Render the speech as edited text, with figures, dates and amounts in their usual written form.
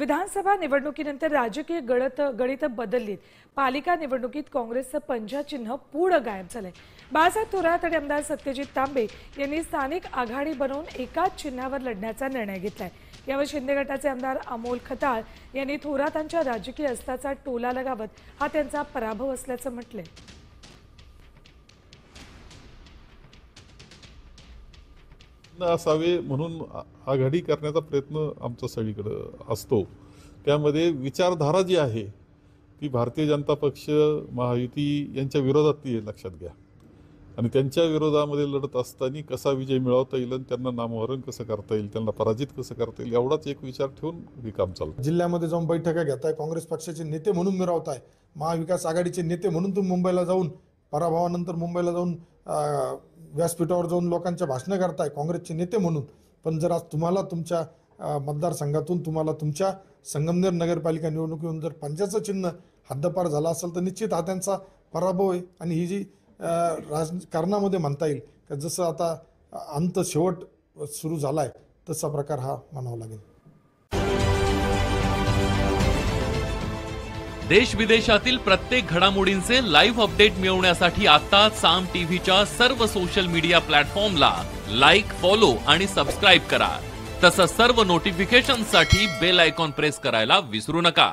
विधानसभा निवडणुकीनंतर राजकीय गणित बदललीत। पालिका निवडणुकीत काँग्रेसचं पंजा चिन्ह पूर्ण गायब झालंय। बाळासाहेब थोरात आणि आमदार सत्यजित तांबे यांनी स्थानिक आघाडी बनवून एकाच चिन्हावर लढण्याचा निर्णय घेतलाय। यावर शिंदे गटाचे आमदार अमोल खताळ यांनी थोरातांच्या राजकीय अस्ताचा टोला लगावत हा त्यांचा पराभव असल्याचं म्हटलंय। असावे म्हणून आघाडी करण्याचा प्रयत्न आमचा सगळीकडे असतो। त्यामध्ये विचारधारा जी आहे ती भारतीय जनता पक्ष महायुती यांच्या विरोधात ती लक्षात घ्या आणि त्यांच्या विरोधामध्ये लढत असताना कसा विजय मिळवता येईल आणि त्यांना नामोहरण कसं करता येईल, त्यांना पराजित कसं करता येईल एवढाच एक विचार ठेवून हे काम चालतं। जिल्ह्यामध्ये जाऊन बैठका घेताय, काँग्रेस पक्षाचे नेते म्हणून मिरवताय, महाविकास आघाडीचे नेते म्हणून तुम्ही मुंबईला जाऊन पराभवानंतर मुंबईला जाऊन व्यासपीठावर जाऊन लोकांच्या भाषणं करताय काँग्रेसचे नेते म्हणून। पण जर आज तुम्हाला तुमच्या मतदारसंघातून तुम्हाला तुमच्या संगमनेर नगरपालिका निवडणुकीतून जर पंजाचं चिन्ह हद्दपार झाला असेल तर निश्चित हा त्यांचा पराभव आहे। आणि ही जी राजकारणामध्ये म्हणता येईल की जसं आता अंत शेवट सुरू झालाय तसा प्रकार हा म्हणावा लागेल। देश विदेशातील प्रत्येक घडामोडींचे लाईव्ह अपडेट मिळवण्यासाठी आता साम टीव्हीच्या सर्व सोशल मीडिया प्लॅटफॉर्मला लाईक, फॉलो आणि सबस्क्राईब करा। तसंच सर्व नोटिफिकेशनसाठी बेल आयकॉन प्रेस करायला विसरू नका।